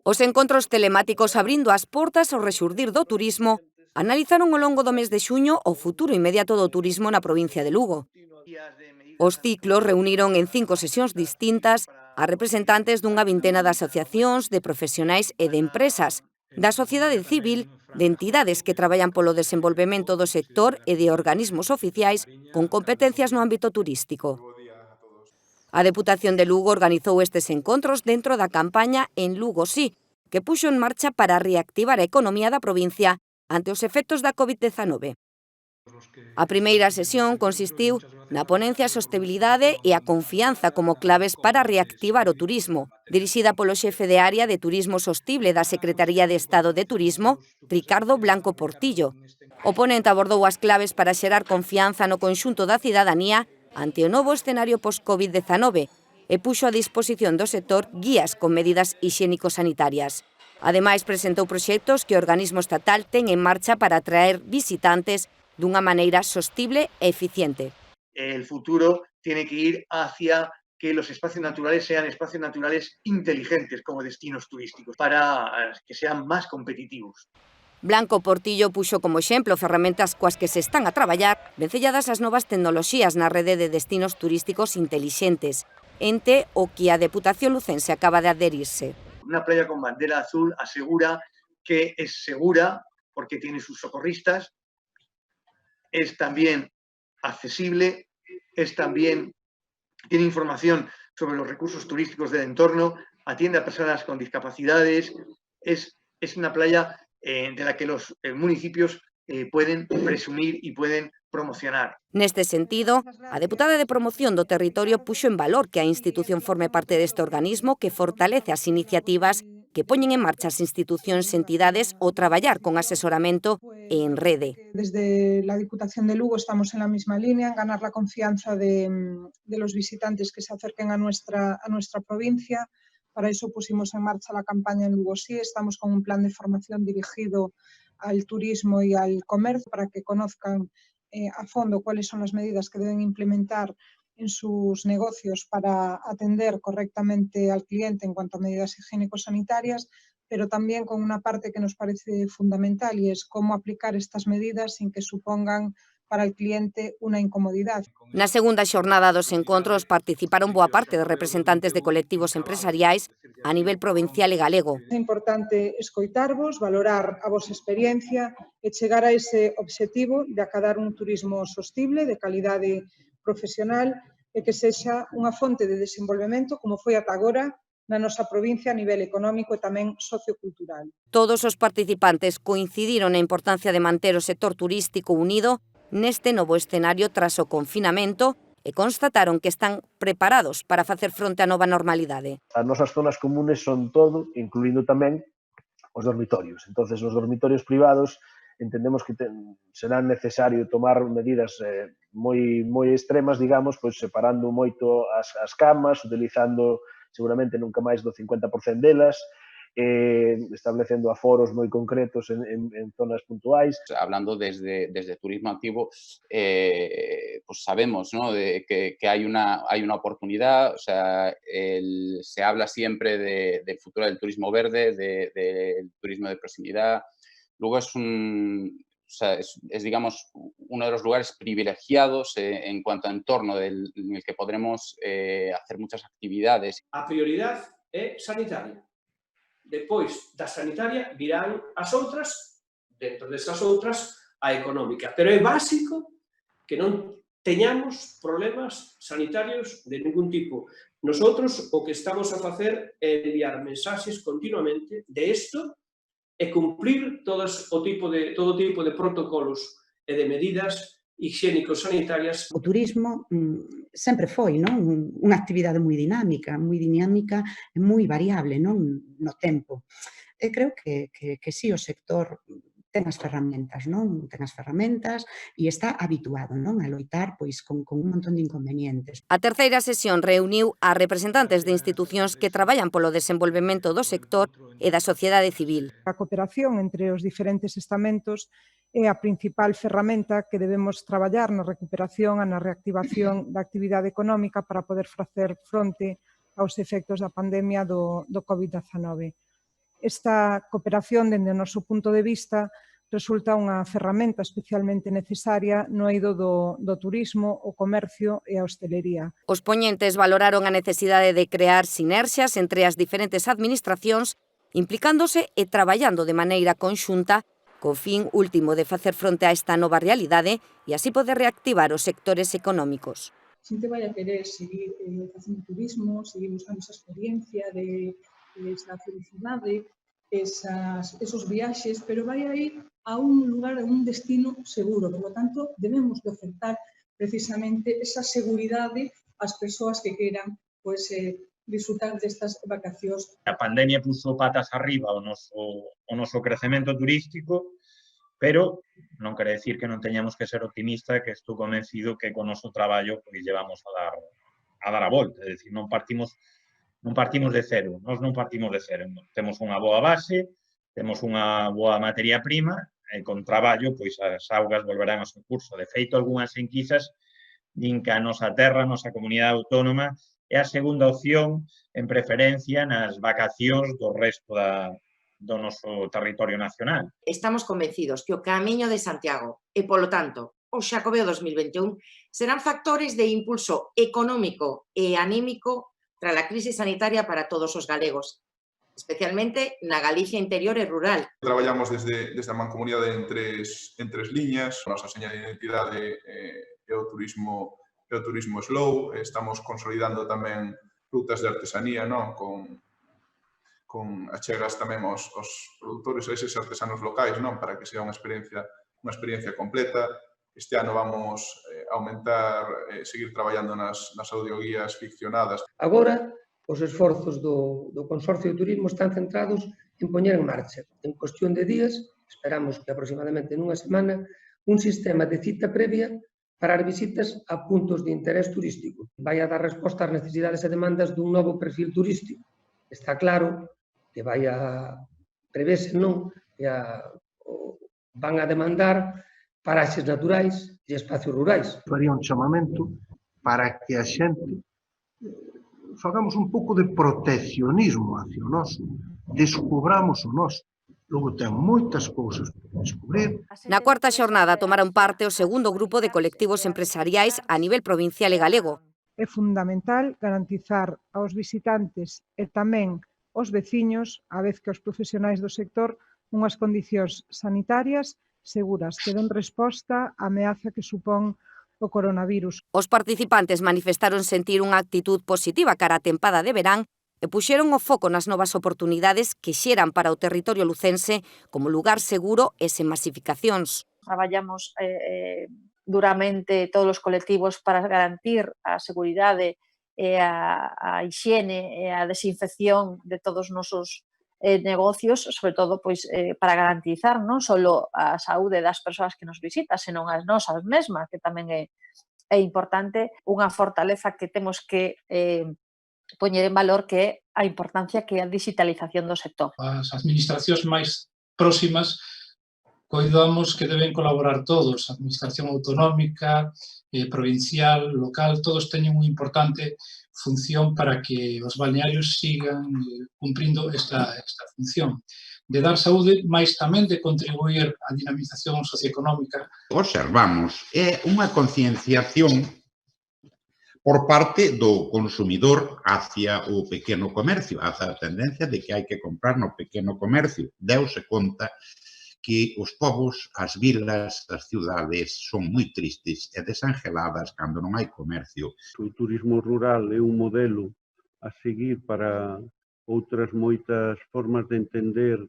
Os encontros telemáticos abrindo as portas ao rexurdir do turismo analizaron ao longo do mes de xuño o futuro inmediato do turismo na provincia de Lugo. Os ciclos reuniron en 5 sesións distintas a representantes dunha vintena de asociacións, de profesionais e de empresas, da sociedade civil, de entidades que traballan polo desenvolvemento do sector e de organismos oficiais con competencias no ámbito turístico. A Deputación de Lugo organizou estes encontros dentro da campaña En Lugo Sí, que puxo en marcha para reactivar a economía da provincia ante os efectos da COVID-19. A primeira sesión consistiu na ponencia Sostenibilidade e a confianza como claves para reactivar o turismo, dirixida polo xefe de área de Turismo Sostible da Secretaría de Estado de Turismo, Ricardo Blanco Portillo. O ponente abordou as claves para xerar confianza no conxunto da cidadanía ante o novo escenario post-COVID-19 e puxo a disposición do sector guías con medidas hixiénico-sanitarias. Ademais, presentou proxectos que o organismo estatal ten en marcha para atraer visitantes dunha maneira sostible e eficiente. El futuro tiene que ir hacia que los espacios naturales sean espacios naturales inteligentes como destinos turísticos para que sean más competitivos. Blanco Portillo puxo como exemplo ferramentas coas que se están a traballar vencelladas as novas tecnoloxías na rede de destinos turísticos intelixentes, ente o que a Deputación lucense acaba de adherirse. Una playa con bandera azul asegura que es segura porque tiene sus socorristas, es también accesible, tiene información sobre los recursos turísticos del entorno, atiende a personas con discapacidades, es una playa de la que los municipios pueden presumir y pueden promocionar. Neste sentido, a deputada de Promoción do Territorio puxo en valor que a institución forme parte deste organismo que fortalece as iniciativas que poñen en marcha as institucións e entidades o traballar con asesoramento e en rede. Desde la Diputación de Lugo estamos en la misma línea, en ganar la confianza de los visitantes que se acerquen a nuestra provincia. Para eso pusimos en marcha la campaña En Lugo Sí. Estamos con un plan de formación dirigido al turismo y al comercio para que conozcan a fondo cuáles son las medidas que deben implementar en sus negocios para atender correctamente al cliente en cuanto a medidas higiénico-sanitarias, pero también con una parte que nos parece fundamental y es cómo aplicar estas medidas sin que supongan para el cliente una incomodidad. Na segunda xornada dos encontros participaron boa parte de representantes de colectivos empresariais a nivel provincial e galego. É importante escoitarvos, valorar a vosa experiencia e chegar a ese obxectivo de acadar un turismo sostible, de calidade profesional e que sexa unha fonte de desenvolvemento como foi ata agora na nosa provincia a nivel económico e tamén sociocultural. Todos os participantes coincidiron na importancia de manter o sector turístico unido neste novo escenario tras o confinamento e constataron que están preparados para facer fronte á nova normalidade. As nosas zonas comunes son todo, incluindo tamén os dormitorios. Entonces, os dormitorios privados entendemos que será necesario tomar medidas moi extremas, digamos, pois separando moito as camas, utilizando seguramente nunca máis do 50% delas, establecendo aforos moi concretos en zonas puntuais. Hablando desde turismo activo, pues sabemos, ¿no?, de que hay una oportunidad. O sea, se habla siempre del futuro del turismo verde, del turismo de proximidad. Luego es, digamos, uno de los lugares privilegiados en cuanto a entorno en el que podremos hacer muchas actividades. A prioridad é sanitaria. Depois da sanitaria virán as outras, dentro desas outras, a económica. Pero é básico que non teñamos problemas sanitarios de ningún tipo. Nosotros o que estamos a facer é enviar mensaxes continuamente de isto e cumplir todo tipo de protocolos e de medidas higiénico-sanitarias. O turismo sempre foi, non, unha actividade moi dinámica e moi variable, non, no tempo. E creo que si o sector ten as ferramentas, non? Ten as ferramentas e está habituado, non, a loitar pois con un montón de inconvenientes. A terceira sesión reuniu a representantes de institucións que traballan polo desenvolvemento do sector e da sociedade civil. A cooperación entre os diferentes estamentos é a principal ferramenta que debemos traballar na recuperación e na reactivación da actividade económica para poder facer fronte aos efectos da pandemia do COVID-19. Esta cooperación, dende o noso punto de vista, resulta unha ferramenta especialmente necesaria no eido do turismo, o comercio e a hostelería. Os poñentes valoraron a necesidade de crear sinerxias entre as diferentes administracións, implicándose e traballando de maneira conxunta co fin último de facer fronte a esta nova realidade e así poder reactivar os sectores económicos. A xente vai a querer seguir facendo turismo, seguir buscando esa experiencia de esa felicidade, esos viaxes, pero vai a ir a un lugar, a un destino seguro. Por lo tanto, debemos de ofertar precisamente esa seguridade ás persoas que queiran disfrutar destas vacacións. A pandemia puso patas arriba o noso crecemento turístico, pero non quere decir que non teñamos que ser optimistas, que estou convencido que con o noso traballo pois llevamos a dar a volta, é dicir, non partimos de cero, nós non partimos de cero, temos unha boa base, temos unha boa materia prima e con traballo pois as augas volverán ao seu curso. De feito, algunhas enquisas din que a nosa terra, a nosa comunidade autónoma, é a segunda opción en preferencia nas vacacións do resto do noso territorio nacional. Estamos convencidos que o Camiño de Santiago e, polo tanto, o Xacobeo 2021 serán factores de impulso económico e anímico tras a crise sanitaria para todos os galegos, especialmente na Galicia interior e rural. Traballamos desde a mancomunidade en tres liñas. A nosa señal de identidade é o turismo slow. Estamos consolidando tamén rutas de artesanía, non? Con achegas tamén aos produtores, a eses artesanos locais, non? Para que sea unha experiencia completa. Este ano vamos aumentar, seguir traballando nas audioguías ficcionadas. Agora, os esforzos do Consorcio de Turismo están centrados en poñer en marcha, en cuestión de días, esperamos que aproximadamente nunha semana, un sistema de cita previa para as visitas a puntos de interés turístico. Vai a dar resposta ás necesidades e demandas dun novo perfil turístico. Está claro que vai a prevese, non? Van a demandar paraxes naturais e espacios rurais. Faría un chamamento para que a xente fagamos un pouco de proteccionismo hacia o noso, descubramos o noso. Logo ten moitas cousas por descubrir. Na cuarta xornada tomaron parte o segundo grupo de colectivos empresariais a nivel provincial e galego. É fundamental garantizar aos visitantes e tamén aos veciños, a vez que aos profesionais do sector, unhas condicións sanitarias seguras que den resposta á ameaza que supón o coronavirus. Os participantes manifestaron sentir unha actitud positiva cara á tempada de verán e puxeron o foco nas novas oportunidades que xeran para o territorio lucense como lugar seguro e sen masificacións. Traballamos duramente todos os colectivos para garantir a seguridade e a hixiene e a desinfección de todos os nosos negocios, sobre todo para garantizar non só a saúde das persoas que nos visitan, senón as nosas mesmas, que tamén é importante, unha fortaleza que temos que poñer en valor, que é a importancia que é a digitalización do sector. As administracións máis próximas coidamos que deben colaborar todos, a administración autonómica, provincial, local, todos teñen unha importante función para que os balnearios sigan cumprindo esta función de dar saúde, máis tamén de contribuir á dinamización socioeconómica. Observamos unha concienciación por parte do consumidor hacia o pequeno comercio, hacia a tendencia de que hai que comprar no pequeno comercio. Deuse conta que os povos, as vilas, as ciudades son moi tristes e desangeladas cando non hai comercio. O turismo rural é un modelo a seguir para outras moitas formas de entender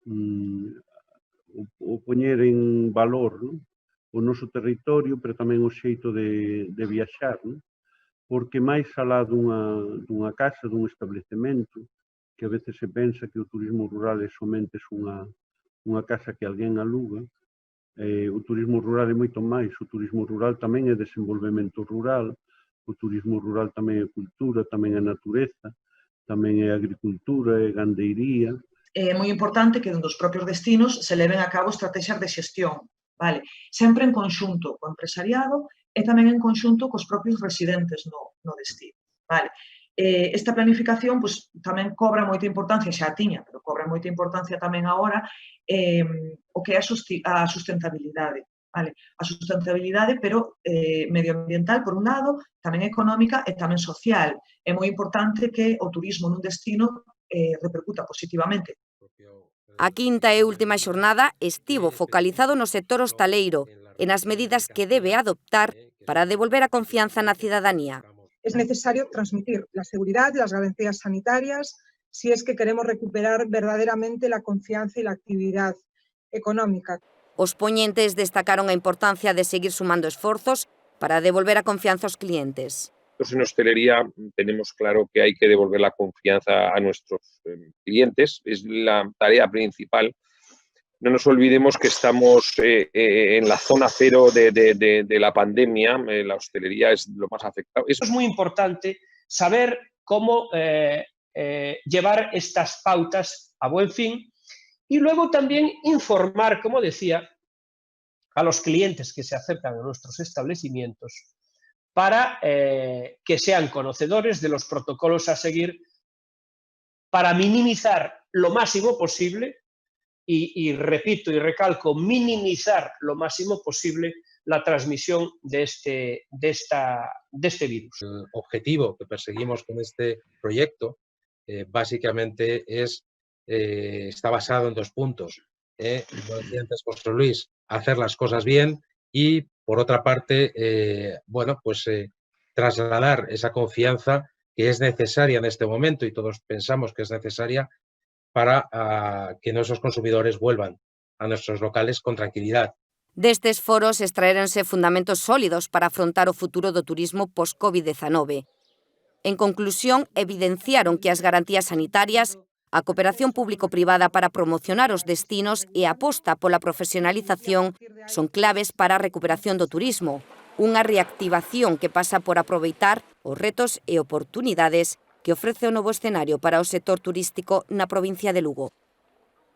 o poñer en valor, non? O noso territorio, pero tamén o xeito de viaxar, non? Porque máis alá dunha casa, dun establecemento, que a veces se pensa que o turismo rural é somente unha casa que alguén aluga, o turismo rural é moito máis. O turismo rural tamén é desenvolvemento rural, o turismo rural tamén é cultura, tamén é natureza, tamén é agricultura, é gandeiría. É moi importante que dos propios destinos se leven a cabo estrategias de xestión, vale? Sempre en conxunto co empresariado e tamén en conxunto cos propios residentes no destino, vale? esta planificación pues, tamén cobra moita importancia, xa tiña, pero cobra moita importancia tamén agora, o que é a sustentabilidade. Vale? A sustentabilidade, pero medioambiental, por un lado, tamén económica e tamén social. É moi importante que o turismo nun destino repercuta positivamente. A quinta e última xornada estivo focalizado no sector hostaleiro e nas medidas que debe adoptar para devolver a confianza na cidadanía. Es necesario transmitir la seguridad y las garantías sanitarias si es que queremos recuperar verdaderamente la confianza y la actividad económica. Os poñentes destacaron a importancia de seguir sumando esforzos para devolver a confianza aos clientes. Nosotros en hostelería tenemos claro que hay que devolver la confianza a nuestros clientes, es la tarea principal. No nos olvidemos que estamos en la zona cero de la pandemia, la hostelería es lo más afectado. Es muy importante saber cómo llevar estas pautas a buen fin y luego también informar, como decía, a los clientes que se acercan a nuestros establecimientos para que sean conocedores de los protocolos a seguir para minimizar lo máximo posible y repito y recalco, minimizar lo máximo posible la transmisión de este virus. El objetivo que perseguimos con este proyecto básicamente está basado en 2 puntos. Como decía antes José Luis, hacer las cosas bien y, por otra parte, trasladar esa confianza que es necesaria en este momento y todos pensamos que es necesaria para que nuestros consumidores vuelvan a nuestros locales con tranquilidad. Destes foros extraéronse fundamentos sólidos para afrontar o futuro do turismo post-Covid-19. En conclusión, evidenciaron que as garantías sanitarias, a cooperación público-privada para promocionar os destinos e a aposta pola profesionalización son claves para a recuperación do turismo, unha reactivación que pasa por aproveitar os retos e oportunidades que ofrece o novo escenario para o sector turístico na provincia de Lugo.